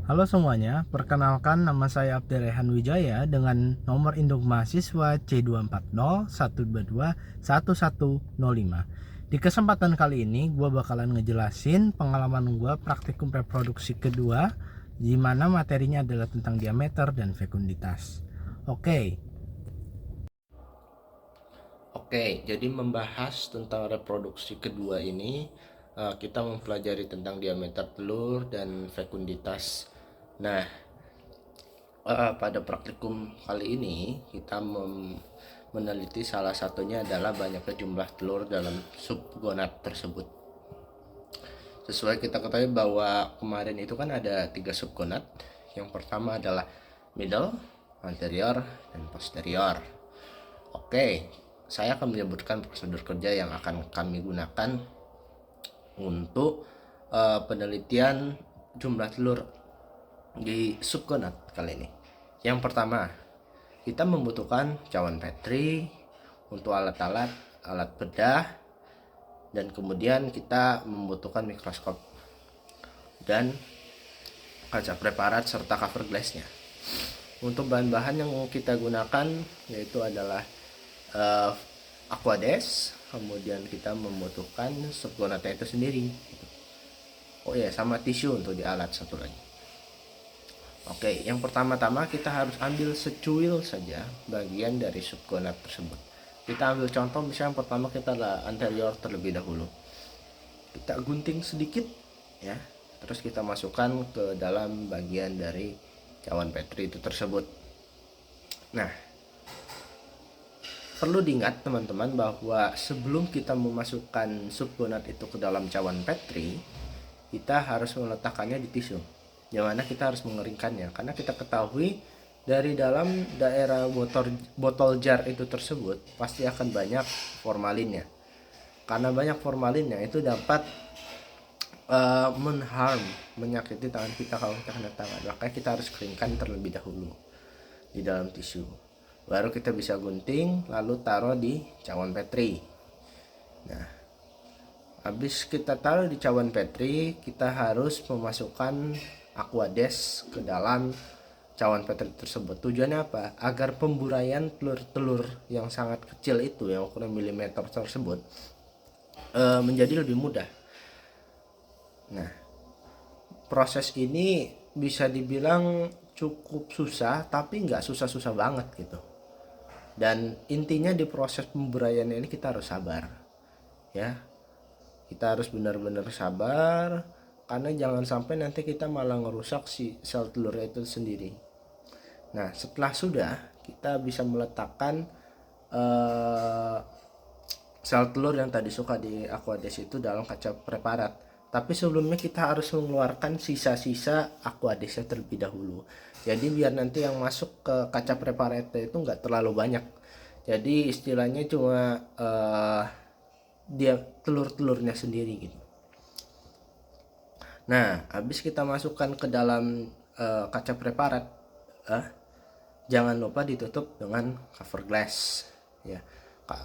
Halo semuanya, perkenalkan nama saya Abdirrehan Wijaya dengan nomor induk mahasiswa C2401221105. Di kesempatan kali ini gue bakalan ngejelasin pengalaman gue praktikum reproduksi kedua, di mana materinya adalah tentang diameter dan fekunditas. Oke. Oke, jadi membahas tentang reproduksi kedua ini, kita mempelajari tentang diameter telur dan fekunditas. Nah, pada praktikum kali ini kita meneliti salah satunya adalah banyaknya jumlah telur dalam subgonat tersebut. Sesuai kita ketahui bahwa kemarin itu kan ada 3 subgonat. Yang pertama adalah middle, anterior, dan posterior. Oke, saya akan menyebutkan prosedur kerja yang akan kami gunakan untuk penelitian jumlah telur di subgonat kali ini. Yang pertama, kita membutuhkan cawan Petri untuk alat-alat, alat bedah, dan kemudian kita membutuhkan mikroskop dan kaca preparat serta cover glassnya. Untuk bahan-bahan yang kita gunakan yaitu adalah Aquades, kemudian kita membutuhkan subgonatnya itu sendiri. Oh ya, sama tisu untuk di alat satu lagi. Oke, yang pertama-tama kita harus ambil secuil saja bagian dari subgonat tersebut. Kita ambil contoh, misalnya yang pertama kita adalah anterior terlebih dahulu. Kita gunting sedikit ya, terus kita masukkan ke dalam bagian dari cawan Petri itu tersebut. Nah, perlu diingat teman-teman bahwa sebelum kita memasukkan subgonat itu ke dalam cawan Petri, kita harus meletakkannya di tisu, yang mana kita harus mengeringkannya, karena kita ketahui dari dalam daerah botol jar itu tersebut pasti akan banyak formalinnya. Karena banyak formalinnya itu dapat menyakiti tangan kita kalau kita kena tangan. Makanya kita harus keringkan terlebih dahulu di dalam tisu, baru kita bisa gunting lalu taruh di cawan Petri. Nah, habis kita taruh di cawan Petri, kita harus memasukkan Aquades ke dalam cawan Petri tersebut. Tujuannya apa? Agar pemburaian telur-telur yang sangat kecil itu, yang ukuran milimeter tersebut, menjadi lebih mudah. Nah, proses ini bisa dibilang cukup susah, tapi nggak susah-susah banget gitu. Dan intinya di proses pemburaian ini kita harus sabar, ya. Kita harus benar-benar sabar, karena jangan sampai nanti kita malah ngerusak si sel telurnya itu sendiri. Nah, setelah sudah, kita bisa meletakkan sel telur yang tadi suka di Aquades itu dalam kaca preparat. Tapi sebelumnya kita harus mengeluarkan sisa-sisa Aquadesnya terlebih dahulu. Jadi biar nanti yang masuk ke kaca preparatnya itu nggak terlalu banyak. Jadi istilahnya cuma dia telur-telurnya sendiri gitu. Nah, habis kita masukkan ke dalam kaca preparat, jangan lupa ditutup dengan cover glass. Ya,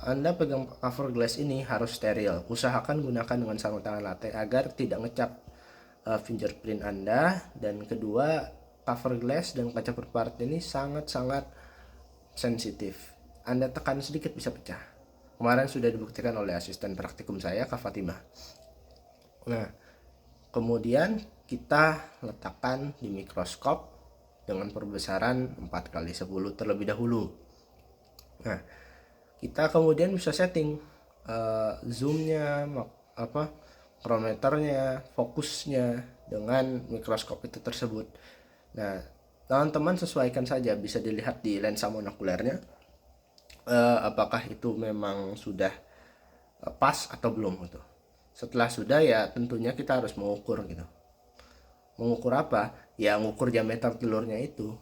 Anda pegang cover glass ini harus steril. Usahakan gunakan dengan sarung tangan latte agar tidak ngecap fingerprint Anda. Dan kedua, cover glass dan kaca preparat ini sangat-sangat sensitif. Anda tekan sedikit bisa pecah. Kemarin sudah dibuktikan oleh asisten praktikum saya, Kak Fatimah. Nah, kemudian kita letakkan di mikroskop dengan perbesaran 4x10 terlebih dahulu. Nah, kita kemudian bisa setting zoomnya, kronometernya, fokusnya dengan mikroskop itu tersebut. Nah, teman-teman sesuaikan saja, bisa dilihat di lensa monokulernya apakah itu memang sudah pas atau belum gitu. Setelah sudah, ya tentunya kita harus mengukur gitu. Mengukur apa? Ya mengukur diameter telurnya itu.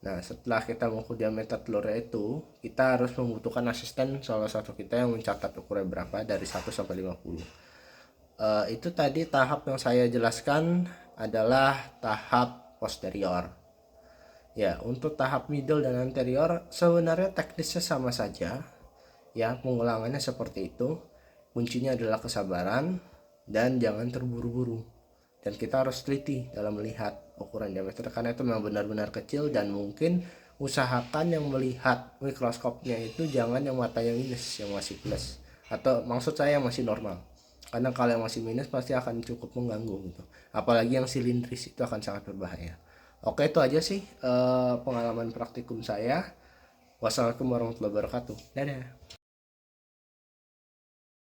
Nah, setelah kita mengukur diameter telurnya itu, kita harus membutuhkan asisten salah satu kita yang mencatat ukuran berapa dari 1 sampai 50. Itu tadi tahap yang saya jelaskan adalah tahap posterior. Ya, untuk tahap middle dan anterior sebenarnya teknisnya sama saja. Ya, pengulangannya seperti itu. Kuncinya adalah kesabaran dan jangan terburu-buru. dan kita harus teliti dalam melihat ukuran diameter karena itu memang benar-benar kecil. Dan mungkin usahakan yang melihat mikroskopnya itu jangan yang matanya minus, yang masih plus, atau maksud saya yang masih normal, karena kalau yang masih minus pasti akan cukup mengganggu gitu, apalagi yang silindris itu akan sangat berbahaya. Oke, itu aja sih pengalaman praktikum saya. Wassalamualaikum warahmatullahi wabarakatuh. Dadah.